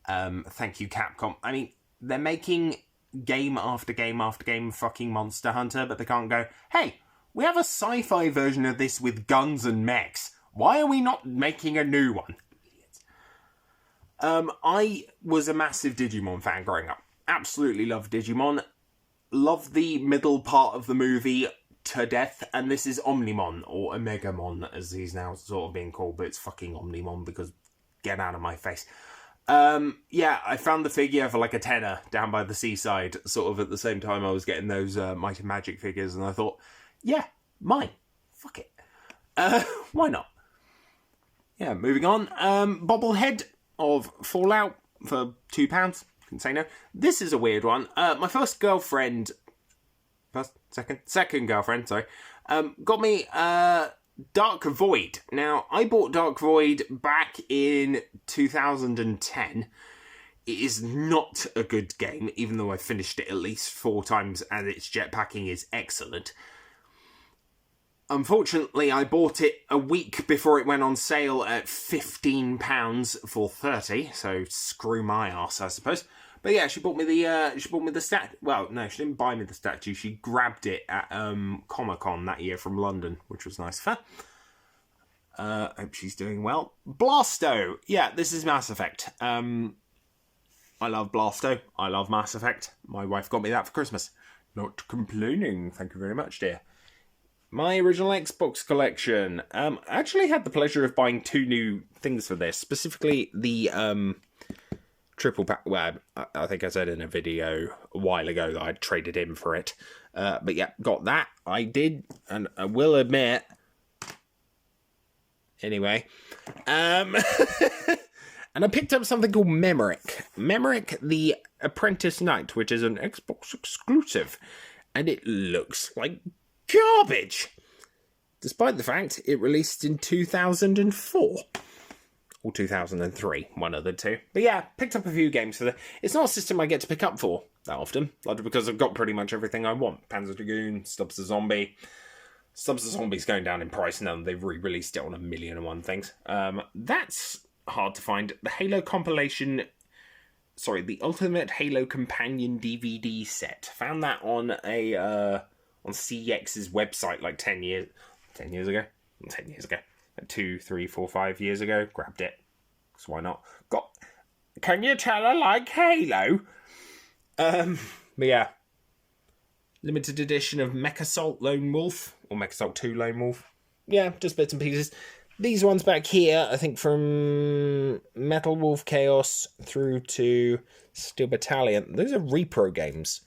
Thank you, Capcom. I mean, they're making game after game after game fucking Monster Hunter, but they can't go, hey, we have a sci-fi version of this with guns and mechs. Why are we not making a new one? I was a massive Digimon fan growing up. Absolutely loved Digimon. Loved the middle part of the movie to death, and this is Omnimon, or Omegamon, as he's now sort of being called, but it's fucking Omnimon, because get out of my face. Yeah, I found the figure for like a tenner down by the seaside, sort of at the same time I was getting those Might and Magic figures, and I thought, yeah, mine. fuck it. Why not? Yeah, moving on. Bobblehead of Fallout for £2. Can say no. This is a weird one. My second girlfriend, sorry, got me Dark Void. Now, I bought Dark Void back in 2010. It is not a good game, even though I finished it at least 4 times and its jetpacking is excellent. Unfortunately, I bought it a week before it went on sale at £15 for 30, so screw my arse, I suppose. But yeah, she bought me the statue. Well, no, she didn't buy me the statue. She grabbed it at Comic-Con that year from London, which was nice of her. Hope she's doing well. Blasto! Yeah, this is Mass Effect. I love Blasto. I love Mass Effect. My wife got me that for Christmas. Not complaining. Thank you very much, dear. My original Xbox collection. I actually had the pleasure of buying 2 new things for this. Specifically, the triple pack. Well, I think I said in a video a while ago that I'd traded in for it. But yeah, got that. I did, and I will admit. Anyway. And I picked up something called Memrick. Memrick, the Apprentice Knight, which is an Xbox exclusive. And it looks like garbage, despite the fact it released in 2004 or 2003, one of the two. But yeah, picked up a few games for that. It's not a system I get to pick up for that often, largely because I've got pretty much everything I want. Panzer Dragoon, Stubbs the Zombie. Stubbs the Zombie's going down in price now. They've re-released it on 1,000,001 things. That's hard to find. The Halo compilation. Sorry, the Ultimate Halo Companion DVD set. Found that on on CEX's website like 10 years ago. Like 2, 3, 4, 5 years ago. Grabbed it. So why not? Can you tell I like Halo? But yeah. Limited edition of Mechasalt Lone Wolf. Or Mechasalt 2 Lone Wolf. Yeah, just bits and pieces. These ones back here, I think from Metal Wolf Chaos through to Steel Battalion. Those are repro games.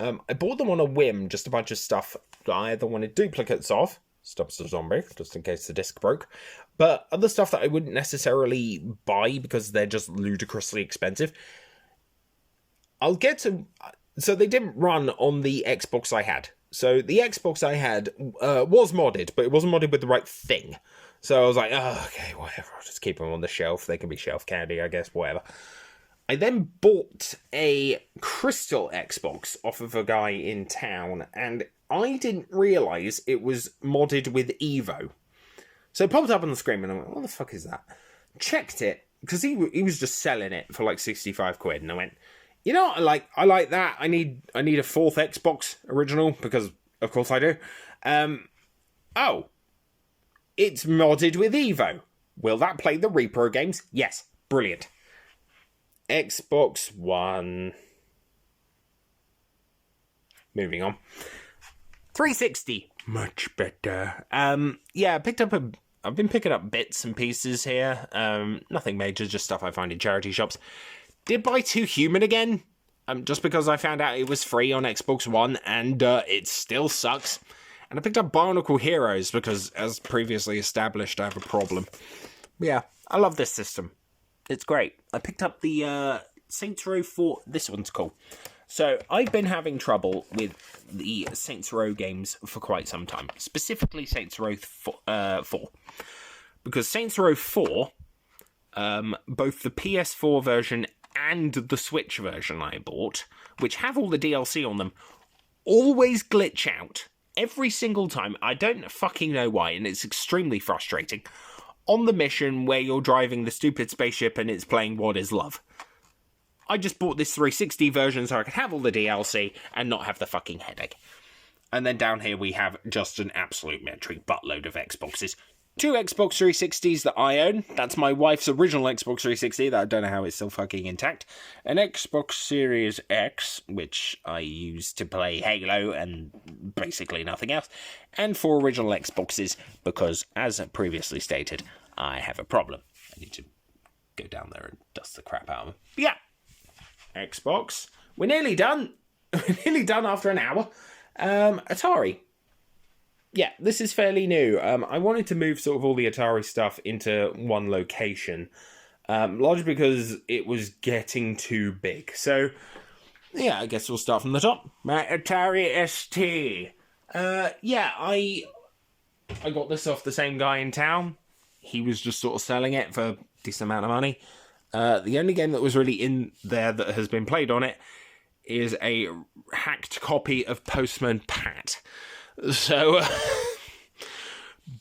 I bought them on a whim, just a bunch of stuff that I either wanted duplicates of, Stubbs the Zombie, just in case the disc broke, but other stuff that I wouldn't necessarily buy because they're just ludicrously expensive. I'll get to... So they didn't run on the Xbox I had. So the Xbox I had was modded, but it wasn't modded with the right thing. So I was like, oh, okay, whatever, I'll just keep them on the shelf. They can be shelf candy, I guess, whatever. I then bought a Crystal Xbox off of a guy in town, and I didn't realise it was modded with Evo. So it popped up on the screen, and I went, what the fuck is that? Checked it, because he was just selling it for like 65 quid, and I went, you know what, I like that. I need a 4th Xbox original, because of course I do. Oh, it's modded with Evo. Will that play the repro games? Yes, brilliant. Xbox One. Moving on. 360. Much better. Yeah, I've been picking up bits and pieces here. Nothing major, just stuff I find in charity shops. Did buy 2 Human again. Just because I found out it was free on Xbox One, and it still sucks. And I picked up Barnacle Heroes because, as previously established, I have a problem. But yeah, I love this system. It's great. I picked up the Saints Row 4. This one's cool. So, I've been having trouble with the Saints Row games for quite some time. Specifically, Saints Row 4. Because Saints Row 4, both the PS4 version and the Switch version I bought, which have all the DLC on them, always glitch out. Every single time. I don't fucking know why, and it's extremely frustrating. On the mission where you're driving the stupid spaceship and it's playing What Is Love. I just bought this 360 version so I could have all the DLC and not have the fucking headache. And then down here we have just an absolute metric buttload of Xboxes. 2 Xbox 360s that I own. That's my wife's original Xbox 360 that I don't know how it's still fucking intact. An Xbox Series X, which I use to play Halo and basically nothing else. And 4 original Xboxes because, as previously stated, I have a problem. I need to go down there and dust the crap out of them. But yeah. Xbox. We're nearly done. We're nearly done after an hour. Atari. yeah, this is fairly new. I wanted to move sort of all the Atari stuff into one location, largely because it was getting too big. So, yeah, I guess we'll start from the top. My Atari ST. Yeah, I got this off the same guy in town. He was just sort of selling it for a decent amount of money. The only game that was really in there that has been played on it is a hacked copy of Postman Pat. So,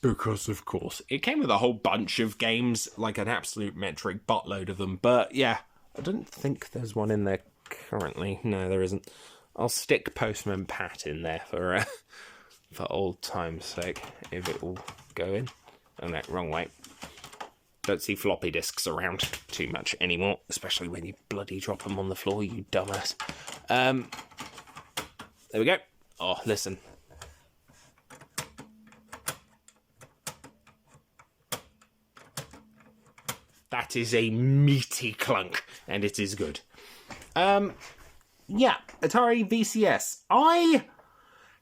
because of course, it came with a whole bunch of games, like an absolute metric buttload of them. But yeah, I don't think there's one in there currently. No, there isn't. I'll stick Postman Pat in there for old time's sake, if it will go in. Oh no, wrong way. Don't see floppy disks around too much anymore, especially when you bloody drop them on the floor, you dumbass. There we go. Oh, listen. That is a meaty clunk, and it is good. Yeah, Atari VCS. I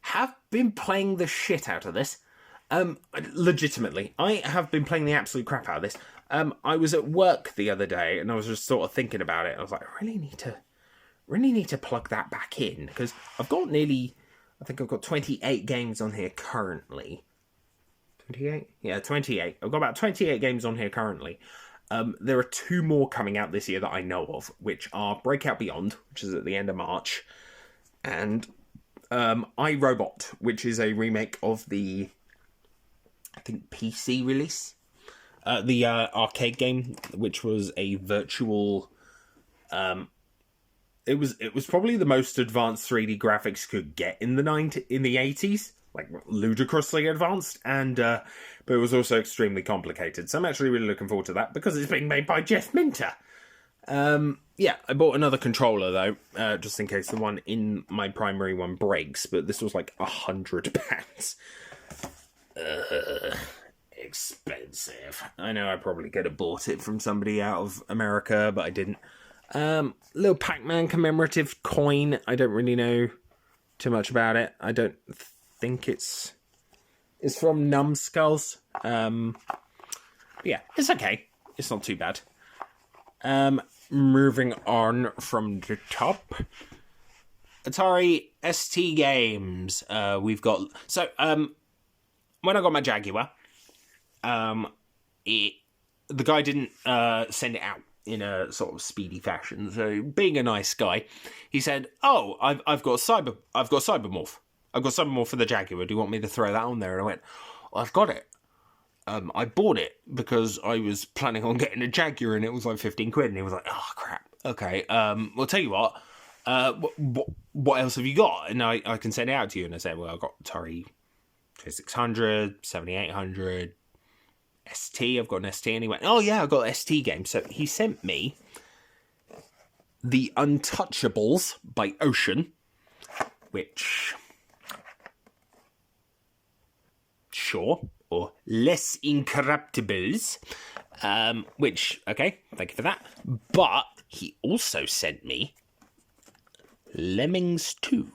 have been playing the shit out of this. Legitimately, I have been playing the absolute crap out of this. I was at work the other day, and I was just sort of thinking about it. I was like, I really need to plug that back in, because I've got I think I've got 28 games on here currently. 28? Yeah, 28. I've got about 28 games on here currently. There are 2 more coming out this year that I know of, which are Breakout Beyond, which is at the end of March, and iRobot, which is a remake of the, I think, PC release. The arcade game, which was a virtual... It was probably the most advanced 3D graphics could get in the 80s. Like, ludicrously advanced, and but it was also extremely complicated. So I'm actually really looking forward to that, because it's being made by Jeff Minter. Yeah, I bought another controller, though, just in case the one in my primary one breaks, but this was like £100. Expensive. I know I probably could have bought it from somebody out of America, but I didn't. Little Pac-Man commemorative coin. I don't really know too much about it. I don't think it's from Numbskulls. Yeah, it's okay. It's not too bad. Moving on from the top. Atari ST games. We've got... So, when I got my Jaguar, the guy didn't send it out in a sort of speedy fashion. So, being a nice guy, he said, "Oh, I've got Cybermorph. I've got Cybermorph for the Jaguar. Do you want me to throw that on there?" And I went, "I've got it. I bought it because I was planning on getting a Jaguar, and it was like 15 quid." And he was like, "Oh crap. Okay. Well, tell you what. What else have you got? And I can send it out to you." And I said, "Well, I've got Atari 2600, 7800, ST. I've got an ST." And he went, "Oh yeah, I've got an ST game." So he sent me The Untouchables by Ocean, which, sure, or Les Incorruptibles, which, okay, thank you for that. But he also sent me Lemmings 2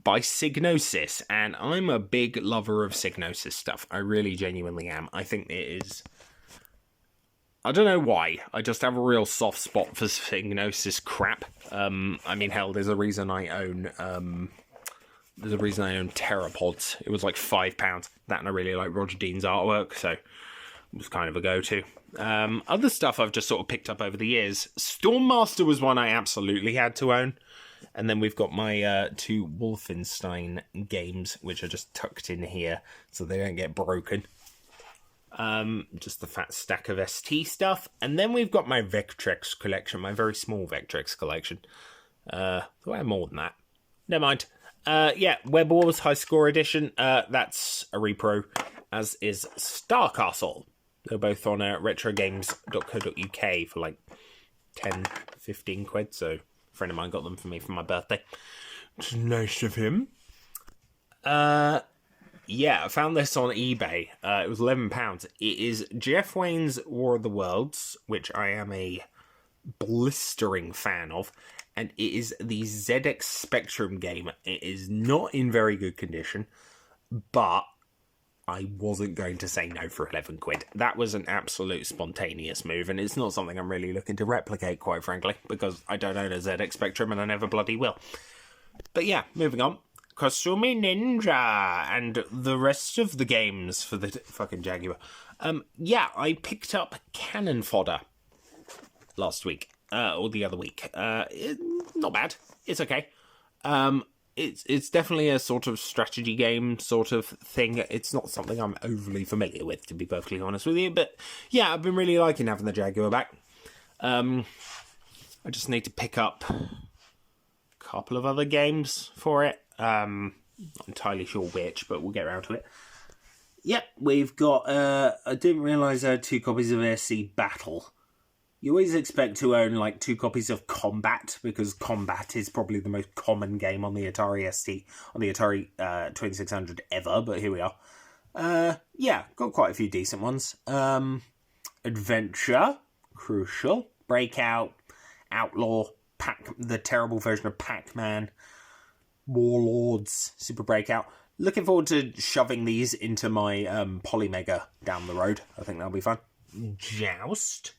by Psygnosis, and I'm a big lover of Psygnosis stuff. I really genuinely am. I think it is... I don't know why. I just have a real soft spot for Psygnosis crap. I mean, hell, there's a reason I own Pteropods. It was like £5. That, and I really like Roger Dean's artwork, so it was kind of a go-to. Other stuff I've just sort of picked up over the years. Stormmaster was one I absolutely had to own. And then we've got my 2 Wolfenstein games, which are just tucked in here so they don't get broken. Just the fat stack of ST stuff. And then we've got my Vectrex collection, my very small Vectrex collection. I have more than that. Never mind. Yeah, Web Wars High Score Edition. That's a repro, as is Star Castle. They're both on retrogames.co.uk for like 10, 15 quid. So a friend of mine got them for me for my birthday. It's nice of him. Yeah, I found this on eBay. It was £11. It is Jeff Wayne's War of the Worlds, which I am a blistering fan of. And it is the ZX Spectrum game. It is not in very good condition. but I wasn't going to say no for 11 quid. That was an absolute spontaneous move, and it's not something I'm really looking to replicate, quite frankly, because I don't own a ZX Spectrum and I never bloody will. But yeah, moving on. Kasumi Ninja and the rest of the games for the fucking Jaguar. Yeah, I picked up Cannon Fodder last week, or the other week. Not bad. It's okay. It's definitely a sort of strategy game sort of thing. It's not something I'm overly familiar with, to be perfectly honest with you. But yeah, I've been really liking having the Jaguar back. I just need to pick up a couple of other games for it. Not entirely sure which, but we'll get around to it. Yep, we've got... I didn't realise I had 2 copies of SC Battle. You always expect to own, like, 2 copies of Combat, because Combat is probably the most common game on the Atari ST, on the Atari 2600 ever, but here we are. Yeah, got quite a few decent ones. Adventure, Crucial, Breakout, Outlaw, the terrible version of Pac-Man, Warlords, Super Breakout. Looking forward to shoving these into my Polymega down the road. I think that'll be fun. Joust.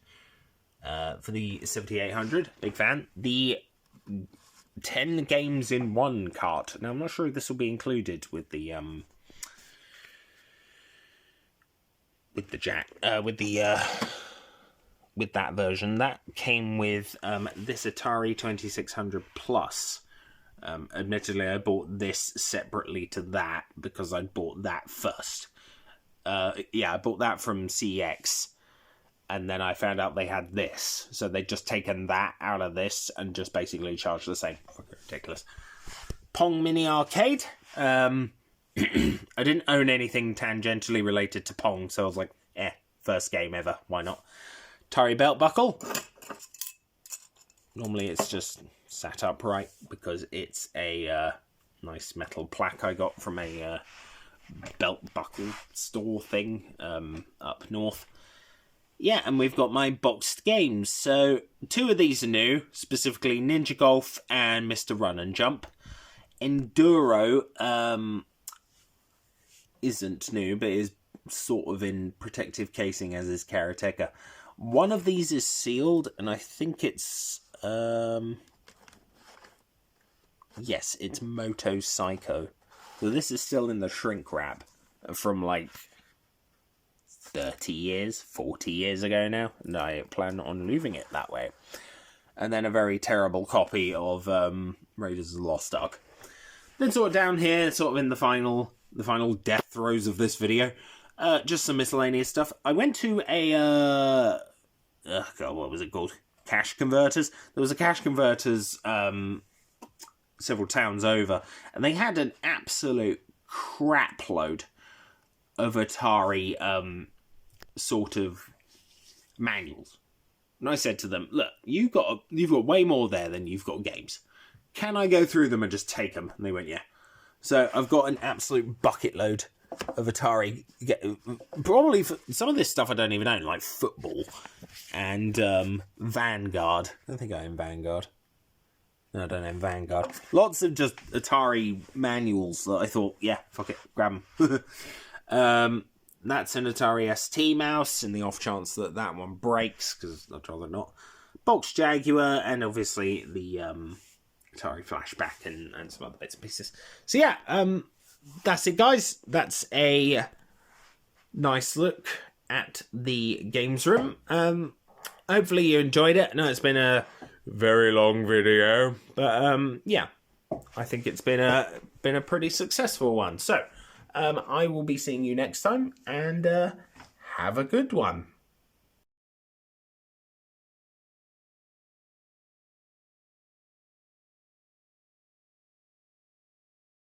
For the 7800, big fan. The 10 games in one cart. Now, I'm not sure if this will be included with the with that version. That came with this Atari 2600 Plus. Admittedly, I bought this separately to that because I bought that first. Yeah, I bought that from CEX. And then I found out they had this. So they'd just taken that out of this and just basically charged the same. Fucking ridiculous. Pong Mini Arcade. I didn't own anything tangentially related to Pong, so I was like, first game ever. Why not? Atari Belt Buckle. Normally it's just sat upright because it's a nice metal plaque I got from a belt buckle store thing up north. Yeah, and we've got my boxed games. So 2 of these are new, specifically Ninja Golf and Mr. Run and Jump. Enduro isn't new, but is sort of in protective casing, as is Karateka. One of these is sealed, and I think it's... yes, it's Moto Psycho. So this is still in the shrink wrap from, like... 30 years, 40 years ago now, and I plan on leaving it that way. And then a very terrible copy of Raiders of the Lost Ark. Then sort of down here, sort of in the final death throes of this video, just some miscellaneous stuff. I went to a, what was it called? Cash Converters. There was a Cash Converters several towns over, and they had an absolute crap load of Atari sort of manuals. And I said to them, look, you've got way more there than you've got games. Can I go through them and just take them? And they went, yeah. So I've got an absolute bucket load of Atari. Probably for some of this stuff I don't even own, like football and Vanguard. I don't think I own Vanguard. No, I don't own Vanguard. Lots of just Atari manuals that I thought, yeah, fuck it, grab them. That's an Atari ST mouse, in the off chance that that one breaks, because I'd rather not. Box Jaguar, and obviously the Atari Flashback and some other bits and pieces. So yeah, that's it, guys. That's a nice look at the games room. Hopefully you enjoyed it. I know it's been a very long video, but yeah, I think it's been a pretty successful one. So I will be seeing you next time, and have a good one.